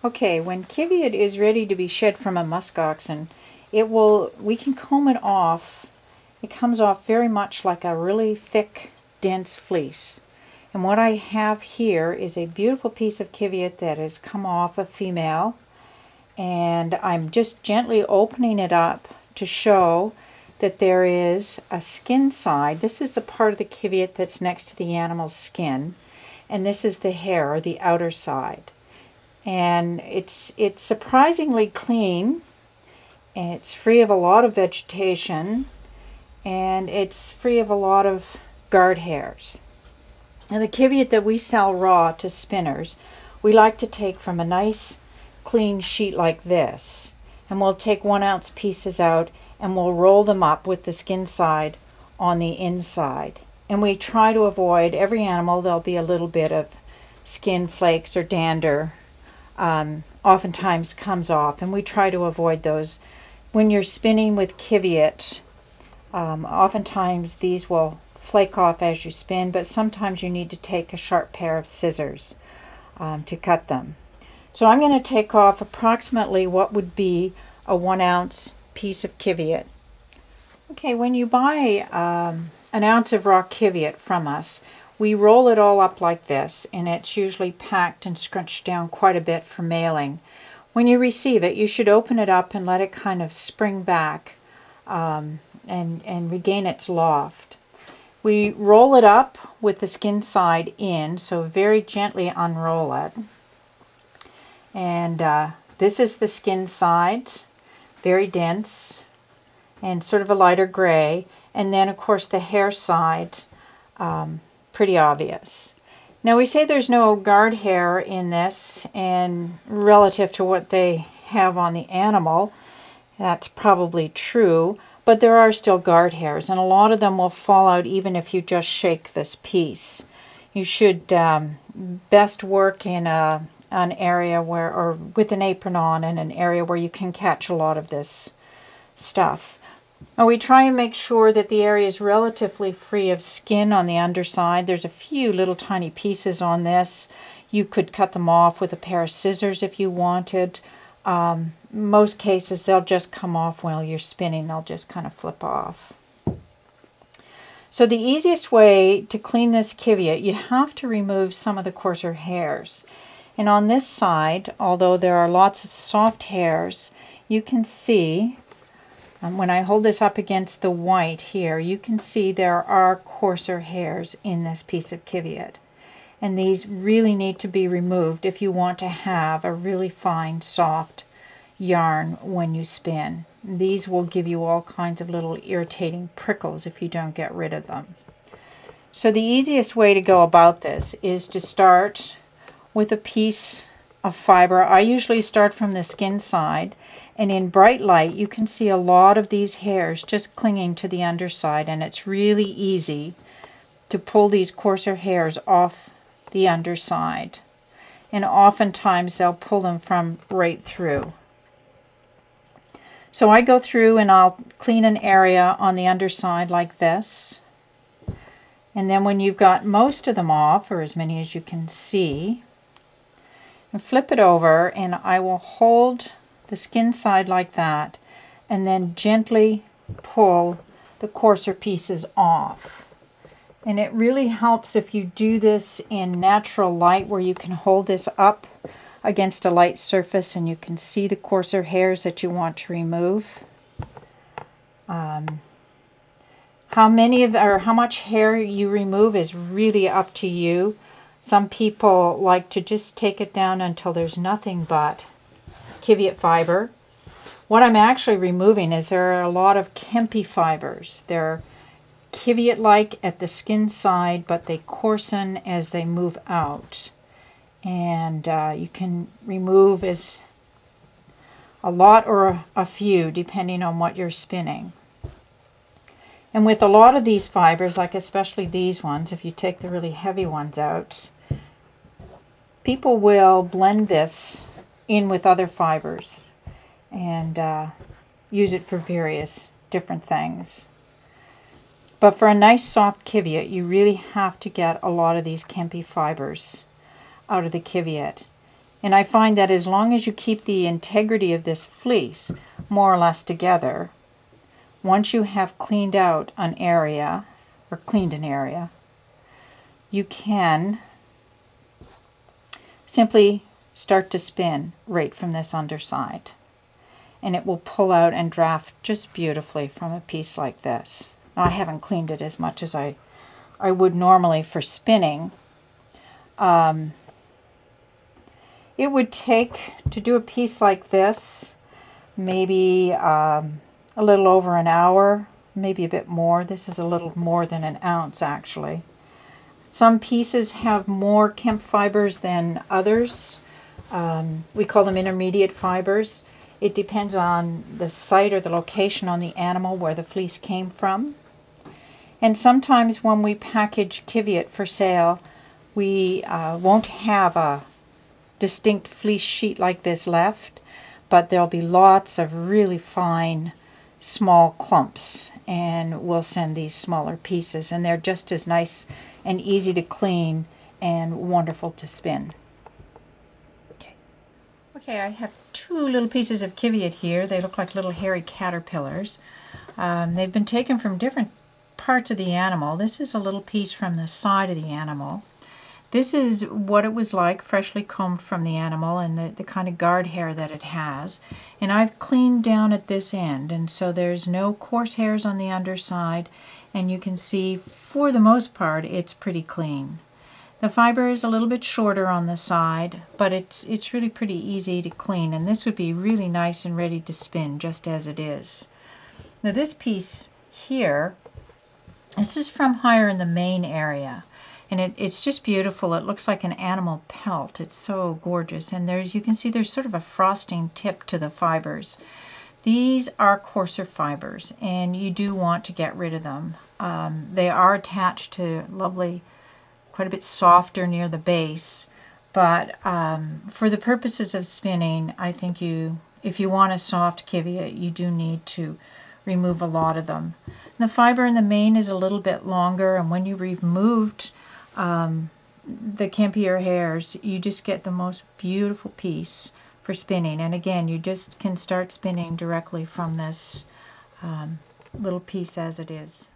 Okay, when Qiviut is ready to be shed from a musk oxen, we can comb it off. It comes off very much like a really thick, dense fleece. And what I have here is a beautiful piece of Qiviut that has come off a female, and I'm just gently opening it up to show that there is a skin side. This is the part of the Qiviut that's next to the animal's skin, and this is the hair, or the outer side. And it's surprisingly clean, and it's free of a lot of vegetation, and it's free of a lot of guard hairs. Now the Qiviut that we sell raw to spinners, we like to take from a nice clean sheet like this, and we'll take 1 ounce pieces out and we'll roll them up with the skin side on the inside. And we try to avoid, every animal there'll be a little bit of skin flakes or dander oftentimes comes off, and we try to avoid those. When you're spinning with Qiviut, oftentimes these will flake off as you spin, but sometimes you need to take a sharp pair of scissors to cut them. So I'm going to take off approximately what would be a 1 ounce piece of Qiviut. Okay, when you buy an ounce of raw Qiviut from us, we roll it all up like this, and it's usually packed and scrunched down quite a bit for mailing. When you receive it, you should open it up and let it kind of spring back and regain its loft. We roll it up with the skin side in, so very gently unroll it. And this is the skin side, very dense and sort of a lighter gray. And then, of course, the hair side, pretty obvious. Now we say there's no guard hair in this, and relative to what they have on the animal, that's probably true, but there are still guard hairs, and a lot of them will fall out even if you just shake this piece. You should best work in an area where, or with an apron on, in an area where you can catch a lot of this stuff. Now we try and make sure that the area is relatively free of skin on the underside. There's a few little tiny pieces on this. You could cut them off with a pair of scissors if you wanted. Most cases they'll just come off while you're spinning. They'll just kind of flip off. So the easiest way to clean this Qiviut, you have to remove some of the coarser hairs. And on this side, although there are lots of soft hairs, you can see, when I hold this up against the white here, you can see there are coarser hairs in this piece of Qiviut. And these really need to be removed if you want to have a really fine, soft yarn when you spin. These will give you all kinds of little irritating prickles if you don't get rid of them. So the easiest way to go about this is to start with a piece of fiber. I usually start from the skin side, and in bright light you can see a lot of these hairs just clinging to the underside, and it's really easy to pull these coarser hairs off the underside, and oftentimes they'll pull them from right through. So I go through and I'll clean an area on the underside like this, and then when you've got most of them off, or as many as you can see, and flip it over, and I will hold the skin side like that and then gently pull the coarser pieces off. And it really helps if you do this in natural light, where you can hold this up against a light surface and you can see the coarser hairs that you want to remove. How much hair you remove is really up to you. Some people like to just take it down until there's nothing but Qiviut fiber. What I'm actually removing is there are a lot of Kempi fibers. They're Qiviut-like at the skin side, but they coarsen as they move out. And you can remove as a lot or a few depending on what you're spinning. And with a lot of these fibers, like especially these ones, if you take the really heavy ones out, people will blend this in with other fibers and use it for various different things. But for a nice soft Qiviut, you really have to get a lot of these Kempi fibers out of the Qiviut. And I find that as long as you keep the integrity of this fleece more or less together, once you have cleaned out an area, or cleaned an area, you can simply start to spin right from this underside. And it will pull out and draft just beautifully from a piece like this. Now, I haven't cleaned it as much as I would normally for spinning. It would take, to do a piece like this, maybe a little over an hour, maybe a bit more. This is a little more than an ounce, actually. Some pieces have more Kemp fibers than others. We call them intermediate fibers. It depends on the site or the location on the animal where the fleece came from. And sometimes when we package Qiviut for sale, we won't have a distinct fleece sheet like this left, but there'll be lots of really fine small clumps, and we'll send these smaller pieces, and they're just as nice and easy to clean and wonderful to spin. Okay, I have two little pieces of Qiviut here. They look like little hairy caterpillars. They've been taken from different parts of the animal. This is a little piece from the side of the animal. This is what it was like freshly combed from the animal, and the kind of guard hair that it has. And I've cleaned down at this end, and so there's no coarse hairs on the underside, and you can see for the most part it's pretty clean. The fiber is a little bit shorter on the side, but it's really pretty easy to clean, and this would be really nice and ready to spin just as it is. Now this piece here, this is from higher in the mane area. And it's just beautiful. It looks like an animal pelt. It's so gorgeous. And you can see there's sort of a frosting tip to the fibers. These are coarser fibers, and you do want to get rid of them. They are attached to lovely, quite a bit softer near the base. But for the purposes of spinning, I think if you want a soft Qiviut, you do need to remove a lot of them. And the fiber in the mane is a little bit longer, and when you removed the Kempier hairs, you just get the most beautiful piece for spinning. And again, you just can start spinning directly from this little piece as it is.